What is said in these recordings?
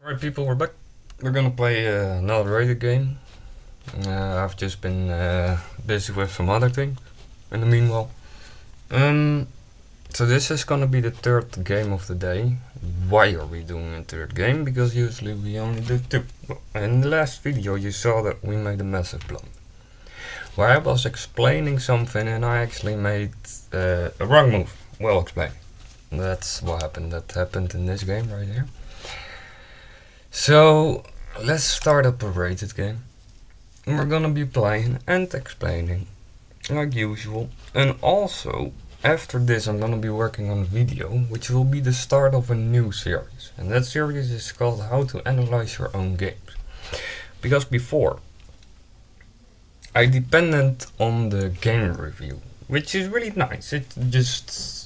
Alright people, we're back. We're gonna play another rated game. I've just been busy with some other things in the meanwhile. So this is gonna be the third game of the day. Why are we doing a third game? Because usually we only do two. In the last video you saw that we made a massive blunder, where I was explaining something and I actually made a wrong move. Well explained. That's what happened. That happened in this game right here. So let's start up a rated game. We're gonna be playing and explaining like usual, and also after this I'm gonna be working on a video which will be the start of a new series, and that series is called How to Analyze Your Own Games. Because before I depended on the game review, which is really nice. It just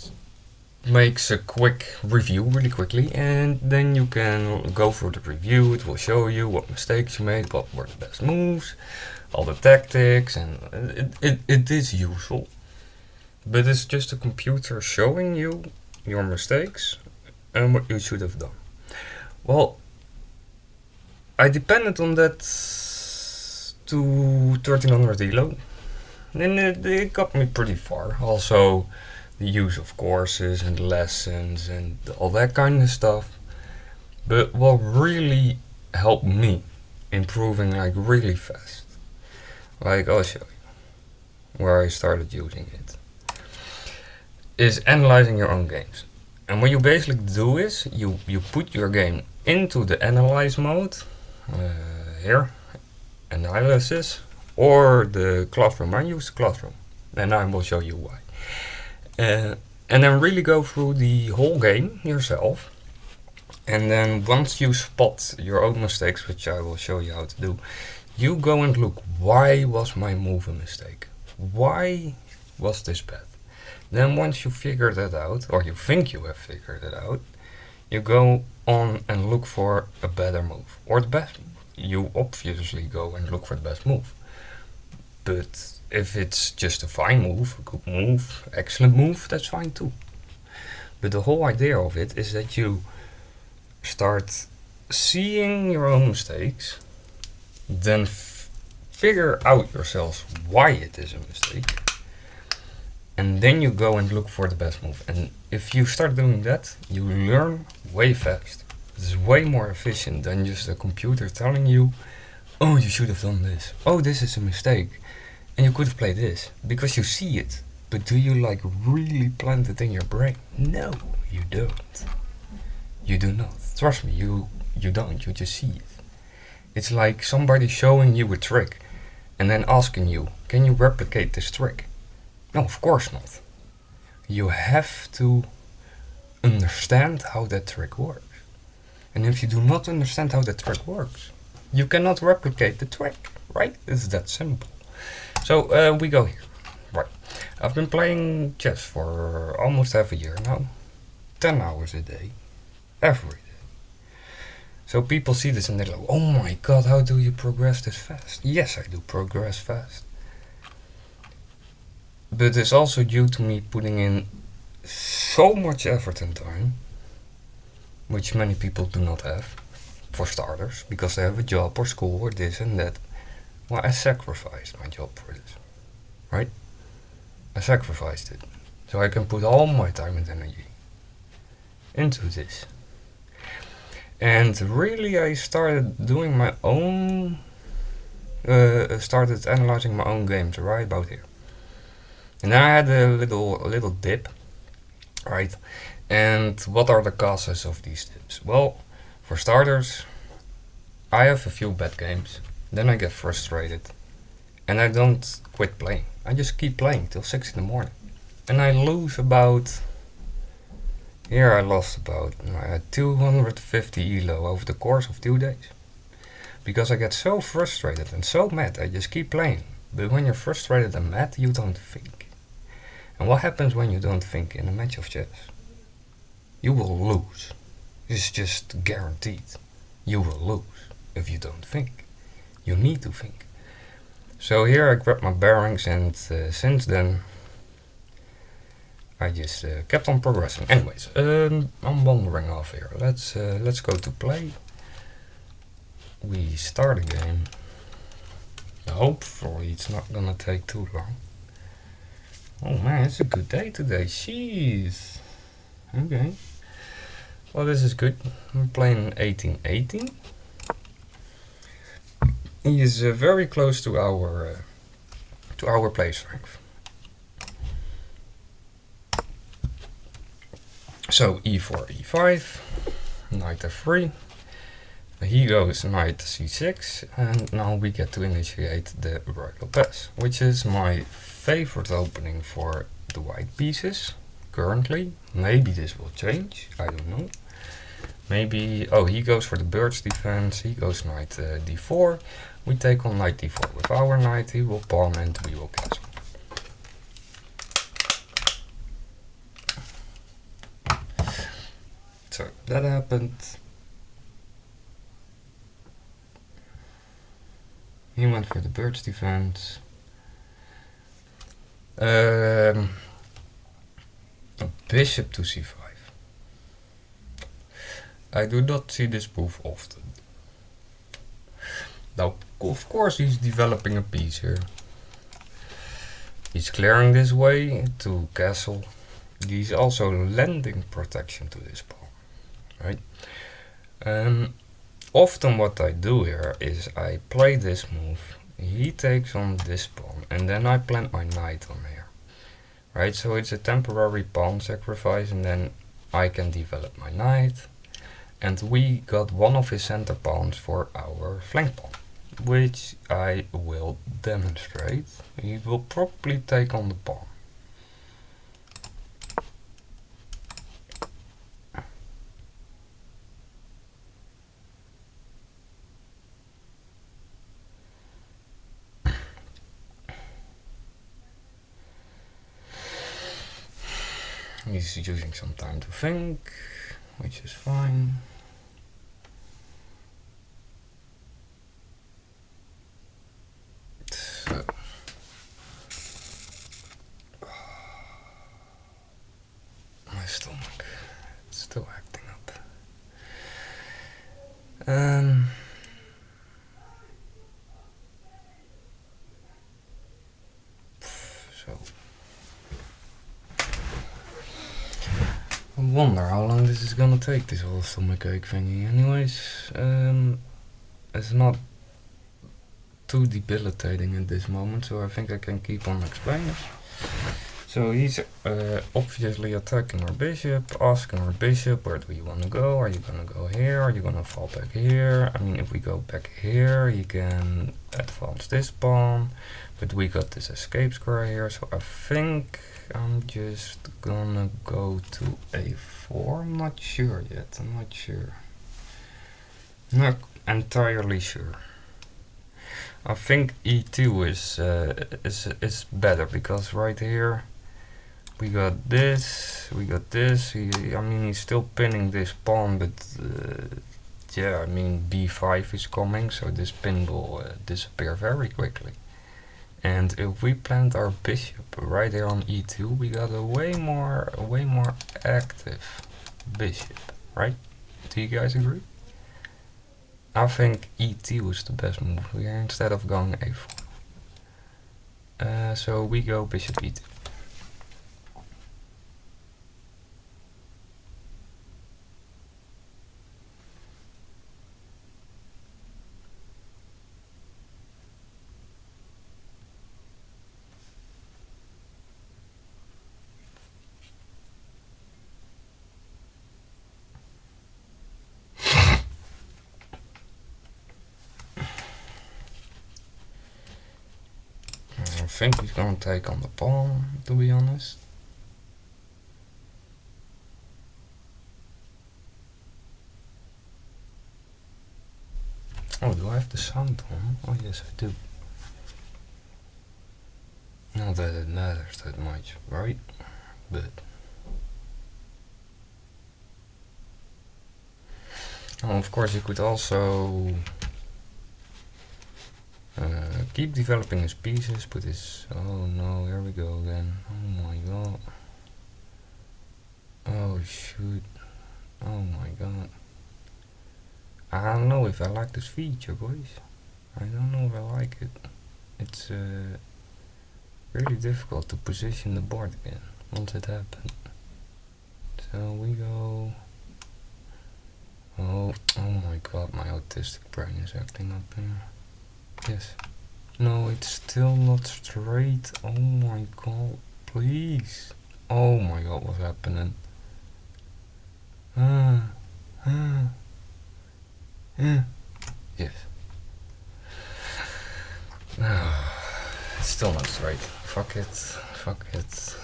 makes a quick review really quickly, and then you can go through the review. It will show you what mistakes you made, what were the best moves, all the tactics, and it is useful, but it's just a computer showing you your mistakes and what you should have done. Well, I depended on that to 1300 elo, and it got me pretty far. Also the use of courses and lessons and all that kind of stuff. But what really helped me improving like really fast, like I'll show you where I started using it, is analyzing your own games. And what you basically do is you put your game into the analyze mode, here, analysis, or the classroom. I use the classroom and I will show you why. And then really go through the whole game yourself, and then once you spot your own mistakes, which I will show you how to do, you go and look, why was my move a mistake? Why was this bad? Then once you figure that out, or you think you have figured it out, you go on and look for a better move, or the best move. You obviously go and look for the best move, but if it's just a fine move, a good move, excellent move, that's fine too. But the whole idea of it is that you start seeing your own mistakes, then figure out yourselves why it is a mistake, and then you go and look for the best move. And if you start doing that, you learn way fast. It's way more efficient than just a computer telling you, oh, you should have done this, oh, this is a mistake, and you could have played this, because you see it. But do you like really plant it in your brain? No, you don't. You do not. Trust me, you don't. You just see it. It's like somebody showing you a trick and then asking you, can you replicate this trick? No, of course not. You have to understand how that trick works. And if you do not understand how that trick works, you cannot replicate the trick, right? It's that simple. So we go here. Right. I've been playing chess for almost half a year now. 10 hours a day. Every day. So people see this and they're like, oh my god, how do you progress this fast? Yes, I do progress fast. But it's also due to me putting in so much effort and time, which many people do not have, for starters, because they have a job or school or this and that. Well, I sacrificed my job for this, right? I sacrificed it, so I can put all my time and energy into this. And really I started doing my own, started analyzing my own games right about here. And then I had a little dip, right? And what are the causes of these dips? Well, for starters, I have a few bad games. Then I get frustrated, and I don't quit playing. I just keep playing till 6 in the morning. And I lose about, here I lost about 250 elo over the course of 2 days. Because I get so frustrated and so mad, I just keep playing. But when you're frustrated and mad, you don't think. And what happens when you don't think in a match of chess? You will lose. It's just guaranteed. You will lose if you don't think. You need to think. So here I grabbed my bearings, and since then I just kept on progressing. Anyways, I'm wandering off here. Let's go to play. we start again. Hopefully it's not gonna take too long. Oh man, it's a good day today. Jeez. Okay. Well, this is good. We're playing 1818. He is very close to our play strength. So e4, e5, knight f3. He goes knight c6, and now we get to initiate the royal pass, which is my favorite opening for the white pieces currently. Maybe this will change, I don't know. Maybe, oh, he goes for the bird's defense, he goes knight d4. We take on knight d4 with our knight, he will pawn and we will castle. So that happened. He went for the bird's defense. Bishop to c5. I do not see this move often. Now, of course he's developing a piece here. He's clearing this way to castle. He's also lending protection to this pawn, right? Often what I do here is I play this move, he takes on this pawn, and then I plant my knight on here, right? So it's a temporary pawn sacrifice, and then I can develop my knight, and we got one of his center pawns for our flank pawn, which I will demonstrate. He will probably take on the pawn. He's using some time to think, which is fine. So. My stomach, it's still acting up. So. I wonder how long this is gonna take, this whole stomachache thingy. Anyways, it's not too debilitating at this moment, so I think I can keep on explaining. So he's obviously attacking our bishop, asking our bishop, where do you want to go? Are you gonna go here? Are you gonna fall back here? I mean, if we go back here, he can advance this pawn, but we got this escape square here, so I think I'm just gonna go to a4. I'm not sure yet, I'm not sure. Not entirely sure. I think e2 is better, because right here we got this, we got this. I mean, he's still pinning this pawn, but yeah, I mean, b5 is coming, so this pin will disappear very quickly. And if we plant our bishop right here on e2, we got a way more active bishop, right? Do you guys agree? I think e2 is the best move here instead of going a4. So we go bishop e2. I think he's gonna take on the pawn, to be honest. Oh, do I have the sound on? Oh yes, I do. Not that it matters that much, right? But oh, of course, you could also keep developing his pieces, but his... Oh no, here we go again. Oh my god. Oh shoot. Oh my god. I don't know if I like this feature, boys. I don't know if I like it. It's really difficult to position the board again once it happened. So we go. Oh my god, my autistic brain is acting up here. Yes. No, it's still not straight. Oh my god, please. Oh my god, what's happening? Yes. It's still not straight. Fuck it. Fuck it.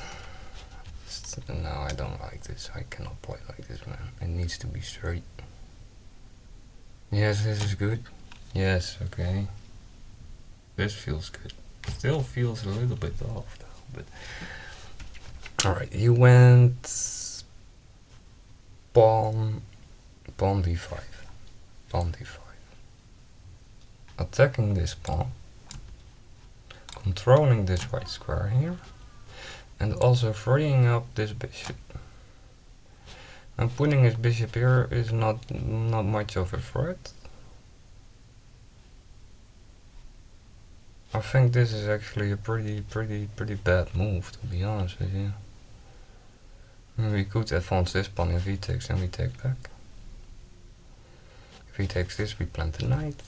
No, I don't like this. I cannot play like this, man. It needs to be straight. Yes, this is good. Yes, okay. This feels good. Still feels a little bit off though, but alright, you went pawn d5. Pawn d5. Attacking this pawn. Controlling this white square here. And also freeing up this bishop. And putting his bishop here is not much of a threat. I think this is actually a pretty bad move, to be honest with you. We could advance this pawn. If he takes, then we take back. If he takes this, we plant the knight.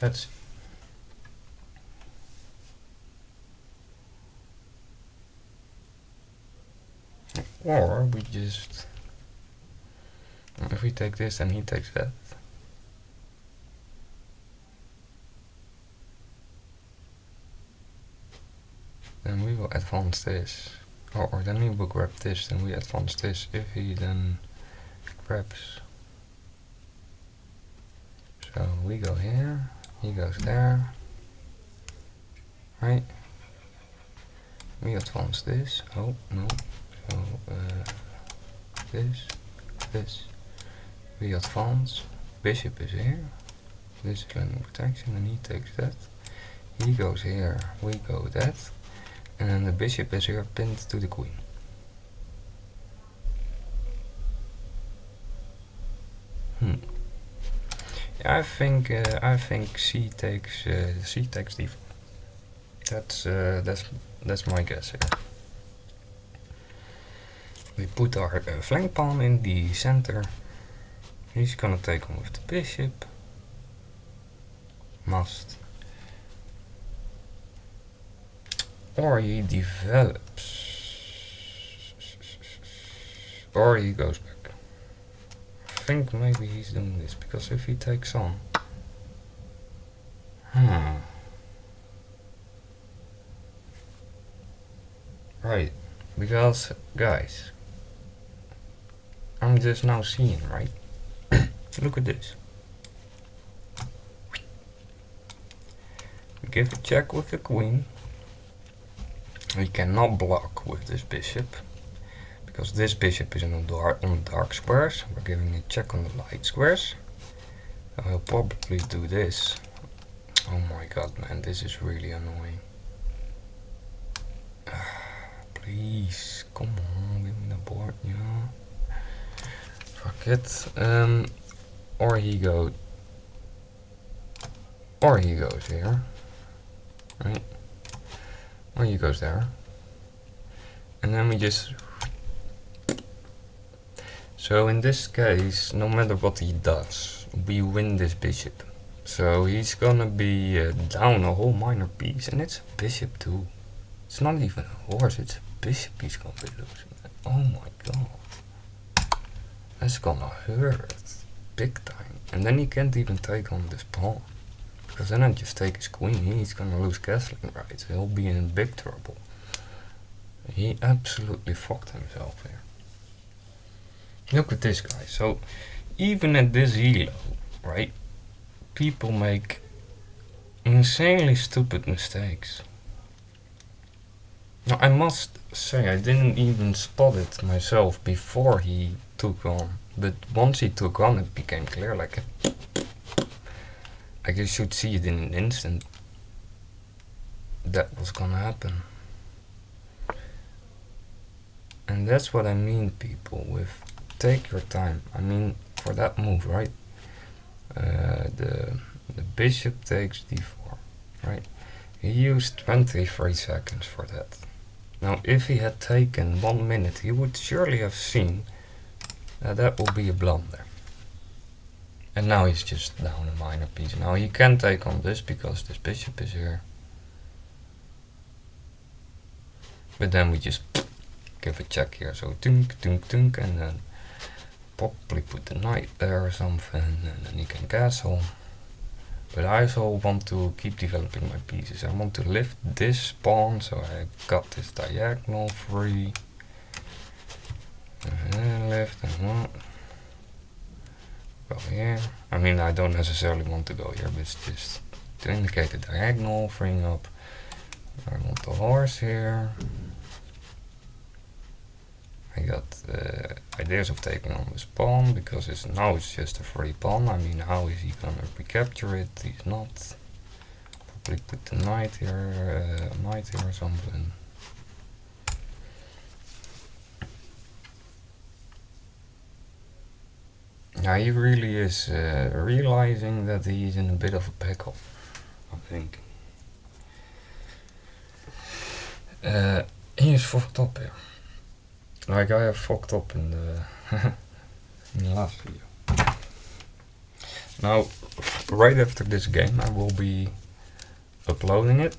Let's see. Or we just, if we take this, then he takes that. Then we will advance this. Or then he will grab this, then we advance this. If he then grabs. So we go here, he goes there. Right? We advance this. Oh no. So this. We advance. Bishop is here. This is landing protection, and he takes that. He goes here. We go that. And then the bishop is here pinned to the queen. I think c takes d4. That's my guess here. We put our flank pawn in the center. He's gonna take on with the bishop. Must. Or he develops. Or he goes back. I think maybe he's doing this, because if he takes on. Right. Because, guys, I'm just now seeing, right? Look at this. We give a check with the queen. We cannot block with this bishop, because this bishop is on the dark squares. We're giving a check on the light squares. I'll probably do this. Oh my god, man, this is really annoying. Please, come on, give me the board, yeah. Fuck it. Or he goes here, right? Or he goes there, and then we just. So in this case, no matter what he does, we win this bishop. So he's gonna be down a whole minor piece, and it's a bishop too. It's not even a horse, it's a bishop he's gonna be losing. Oh my god. That's gonna hurt big time. And then he can't even take on this pawn. Because then I just take his queen, he's gonna lose castling rights. He'll be in big trouble. He absolutely fucked himself here. Look at this guy. So even at this elo, right? People make insanely stupid mistakes. Now I must say I didn't even spot it myself before he took on. But once he took on, it became clear, like you should see it in an instant that was gonna happen. And that's what I mean, people, with take your time. I mean, for that move, right? The bishop takes d4, right? He used 23 seconds for that. Now if he had taken 1 minute, he would surely have seen that that will be a blunder. And now he's just down a minor piece. Now he can take on this because this bishop is here. But then we just give a check here. So tunk, tunk, tunk, and then probably put the knight there or something, and then he can castle. But I also want to keep developing my pieces. I want to lift this pawn, so I got this diagonal free. And then lift and one. Go here. I mean, I don't necessarily want to go here, but it's just to indicate the diagonal, freeing up. I want the horse here. I got ideas of taking on this pawn because now it's just a free pawn. I mean, how is he gonna recapture it? He's not. Probably put the knight here or something. Yeah, he really is realizing that he's in a bit of a pickle, I think. He is fucked up here. Like I have fucked up in the, in the last video. Now, right after this game I will be uploading it,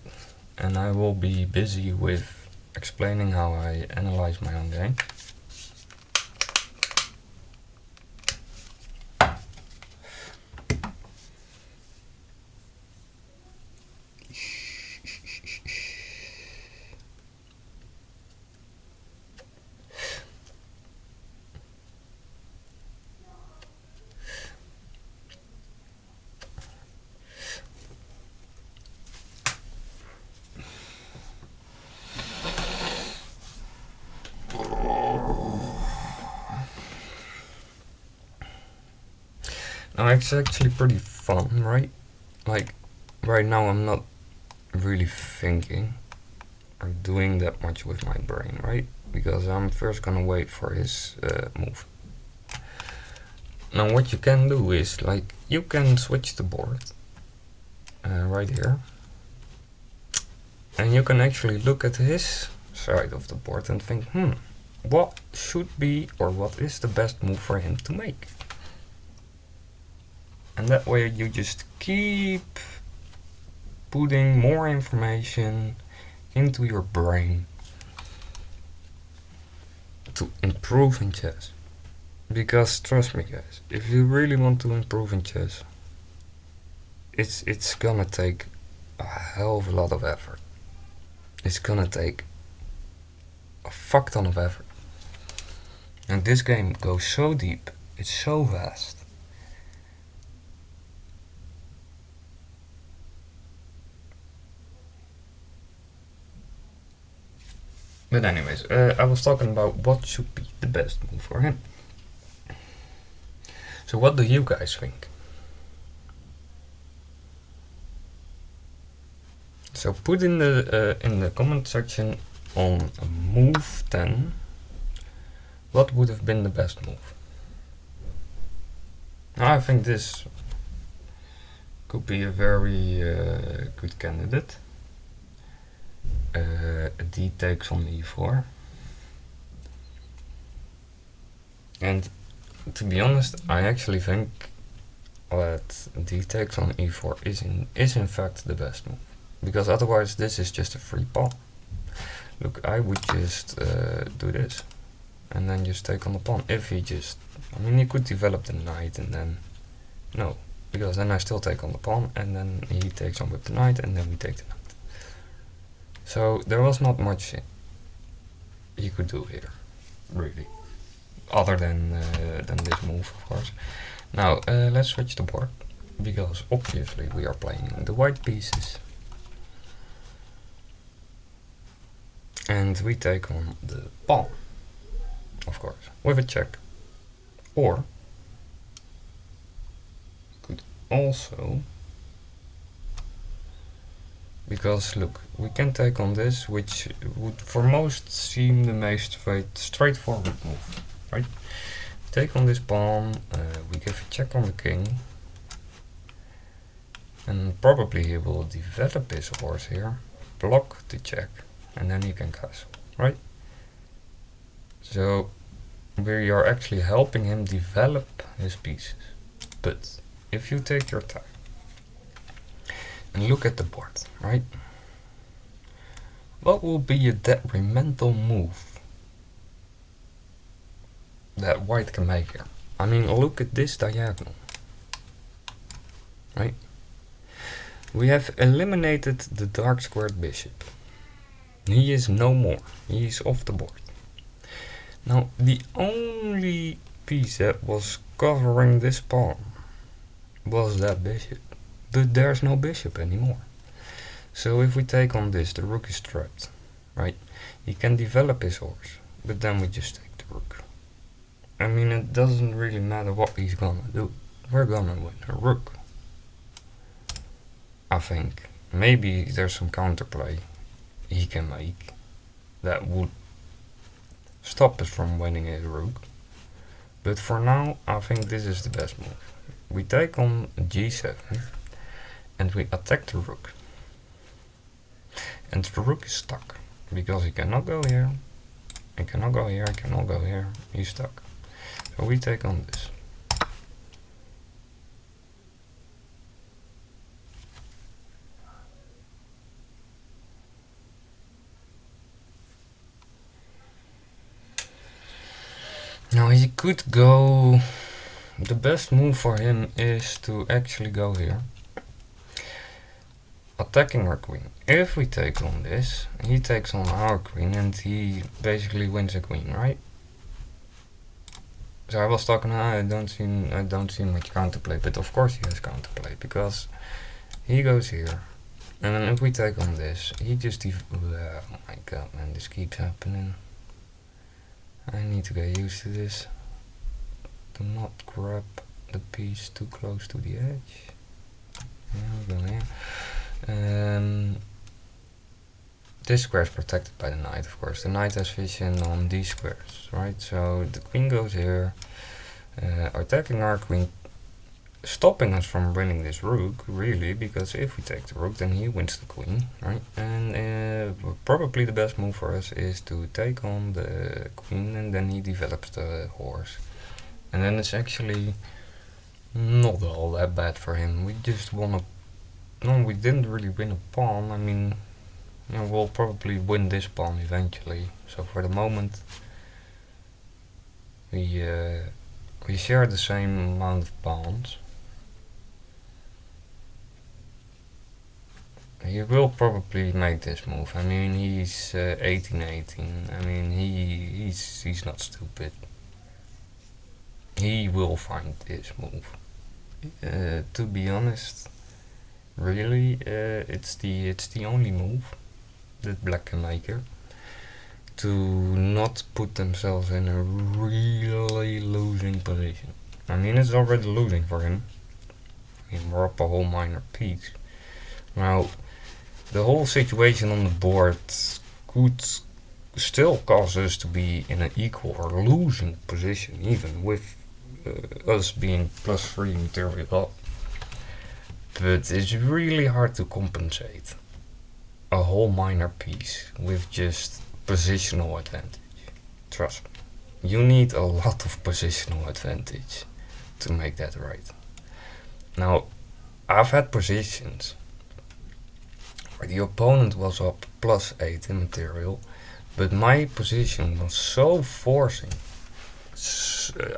and I will be busy with explaining how I analyze my own game. Now it's actually pretty fun, right? Like, right now I'm not really thinking or doing that much with my brain, right? Because I'm first gonna wait for his move. Now what you can do is, like, you can switch the board right here. And you can actually look at his side of the board and think, what should be or what is the best move for him to make? And that way you just keep putting more information into your brain to improve in chess. Because trust me guys, if you really want to improve in chess, it's gonna take a hell of a lot of effort. It's gonna take a fuck ton of effort. And this game goes so deep, it's so vast. But anyways, I was talking about what should be the best move for him. So what do you guys think? So put in the comment section on move 10, what would have been the best move? Now I think this could be a very good candidate. D takes on e4, and to be honest, I actually think that D takes on e4 is in fact the best move, because otherwise this is just a free pawn. Look, I would just do this and then just take on the pawn. If he just, I mean, he could develop the knight and then no, because then I still take on the pawn and then he takes on with the knight and then we take the knight. So there was not much you could do here, really, other than this move, of course. Now let's switch the board, because obviously we are playing the white pieces, and we take on the pawn, of course, with a check, or could also. Because look, we can take on this, which would for most seem the most straightforward move, right? take on this pawn, we give a check on the king, and probably he will develop his horse here, block the check, and then he can castle, right? So we are actually helping him develop his pieces. But if you take your time and look at the board, right? What will be a detrimental move that white can make here? I mean, look at this diagonal, right? We have eliminated the dark squared bishop. He is no more. He is off the board. Now, the only piece that was covering this pawn was that bishop. But there's no bishop anymore. So if we take on this, the rook is trapped, right? He can develop his horse, but then we just take the rook. I mean, it doesn't really matter what he's gonna do. We're gonna win a rook. I think. Maybe there's some counterplay he can make that would stop us from winning his rook. But for now, I think this is the best move. We take on g7 and we attack the rook. And the rook is stuck because he cannot go here, he cannot go here, he cannot go here, he's stuck. So we take on this. Now he could go, the best move for him is to actually go here, attacking our queen. If we take on this, he takes on our queen and he basically wins a queen, right? So I was talking, I don't see much counterplay, but of course he has counterplay because he goes here, and then if we take on this, he just oh my god, man, this keeps happening. I need to get used to this. Do not grab the piece too close to the edge. Yeah, go here. This square is protected by the knight, of course. The knight has vision on these squares, right? So the queen goes here, attacking our queen, stopping us from winning this rook, really, because if we take the rook, then he wins the queen, right? And probably the best move for us is to take on the queen, and then he develops the horse. And then it's actually not all that bad for him. We just won a... No, we didn't really win a pawn. I mean, you know, we'll probably win this pawn eventually. So for the moment, we share the same amount of pawns. He will probably make this move. I mean, he's 18-18. I mean, he's not stupid. He will find this move. To be honest, really, it's the only move that black can make here to not put themselves in a really losing position. I mean, it's already losing for him. I mean, we're up a whole minor piece. Now, the whole situation on the board could still cause us to be in an equal or losing position, even with us being +3 material up. But it's really hard to compensate a whole minor piece with just positional advantage. Trust me, you need a lot of positional advantage to make that right. Now, I've had positions where the opponent was up +8 in material, but my position was so forcing,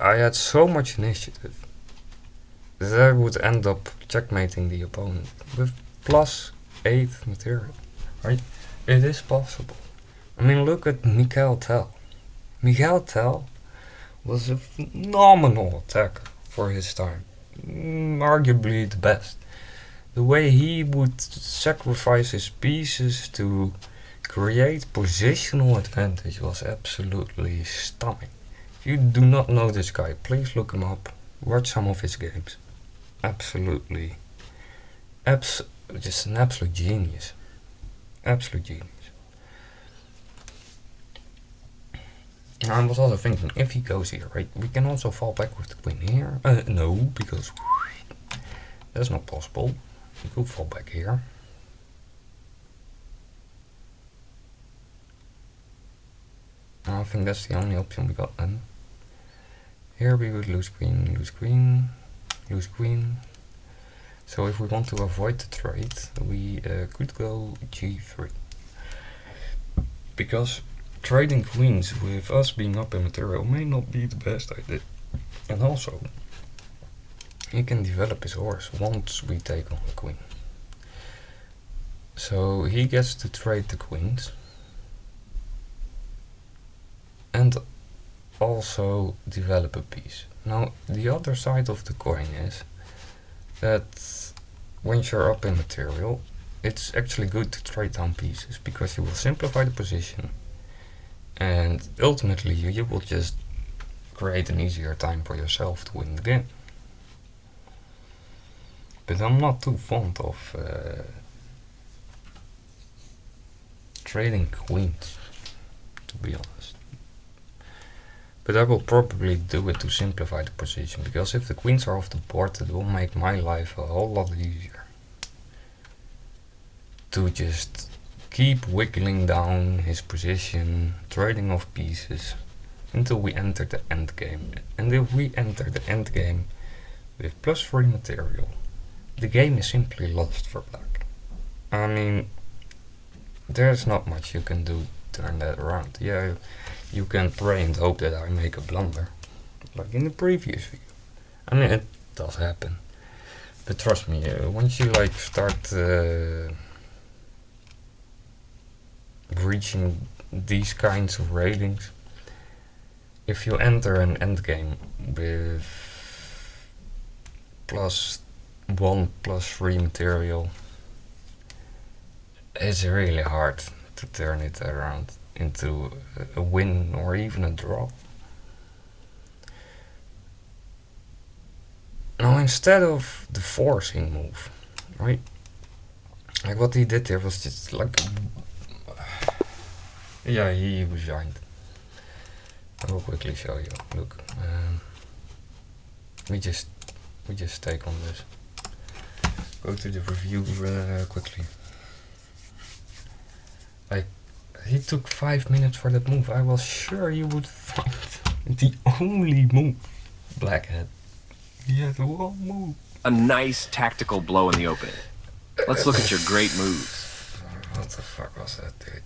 I had so much initiative, that I would end up checkmating the opponent with +8 material, right? It is possible. I mean, look at Mikhail Tell. Mikhail Tell was a phenomenal attacker for his time, arguably the best. The way he would sacrifice his pieces to create positional advantage was absolutely stunning. If you do not know this guy, please look him up, watch some of his games. Absolutely, just an absolute genius. Absolute genius. I was also thinking, if he goes here, right, we can also fall back with the queen here. No, because that's not possible. We could fall back here. I think that's the only option we got then. Here we would lose queen, lose queen, lose queen. So if we want to avoid the trade, we could go g3. Because trading queens with us being up in material may not be the best idea. And also, he can develop his horse once we take on the queen. So he gets to trade the queens. And also develop a piece. Now, the other side of the coin is that once you're up in material, it's actually good to trade down pieces, because you will simplify the position and ultimately you will just create an easier time for yourself to win the game. But I'm not too fond of trading queens, to be honest. But I will probably do it to simplify the position, because if the queens are off the board, it will make my life a whole lot easier. To just keep wiggling down his position, trading off pieces, until we enter the end game. And if we enter the end game with +3 material, the game is simply lost for black. I mean, there's not much you can do to turn that around. Yeah, you can pray and hope that I make a blunder, like in the previous video. I mean, it does happen. But trust me, once you like start reaching these kinds of ratings, if you enter an endgame with +1, +3 material, it's really hard to turn it around into a win or even a draw. Now, instead of the forcing move, right, like what he did there was just like, yeah, he was giant. I will quickly show you. Look, we just take on this. Go to the review quickly. Like, he took 5 minutes for that move. I was sure you would find the only move black had. He had one move. A nice tactical blow in the opening. Let's look at your great moves. What the fuck was that, dude?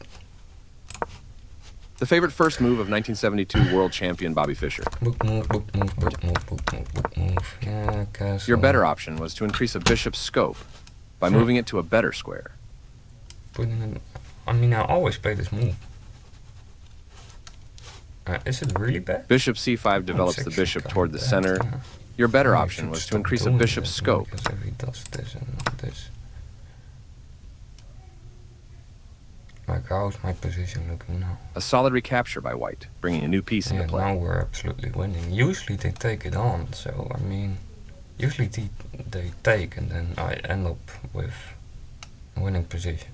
The favorite first move of 1972 world champion Bobby Fischer. Book move, book move, book move, book move, book move. Yeah, castle. Your better option was to increase a bishop's scope by moving it to a better square. Putting it, I mean, I always play this move. Is it really bad? Bishop c5 develops the bishop toward the center. Yeah. Your better option was to increase a bishop's scope. Because if he does this and this. Like, how's my position looking now? A solid recapture by white, bringing a new piece into play. Now we're absolutely winning. Usually they take it on, so I mean, usually they take and then I end up with a winning position.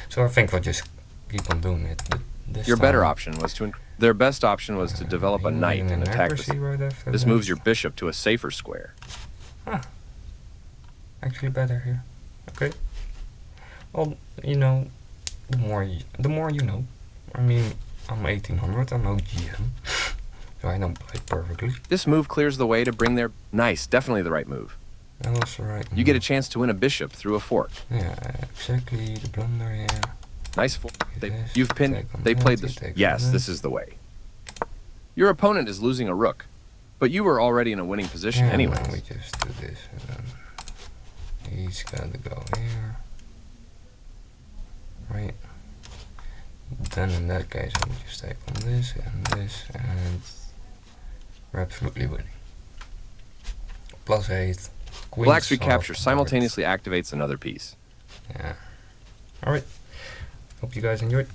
So I think we'll just keep on doing it. But your better option was to their best option was to develop a knight and attack this. This moves your bishop to a safer square. Ah, actually better here. Okay. Well, you know, the more you know. I mean, I'm 1800. I'm no GM, so I don't play perfectly. This move clears the way to bring their nice, definitely the right move. That was the right move. You get a chance to win a bishop through a fork. Yeah, exactly. The blunder, yeah. Nice fork. You've pinned. They played this. Yes, this is the way. Your opponent is losing a rook, but you were already in a winning position anyway. We just do this, and then he's got to go here, right? Then in that case, I will just take on this, and we're absolutely winning. +8. Black's recapture simultaneously activates another piece. Yeah. All right. Hope you guys enjoyed.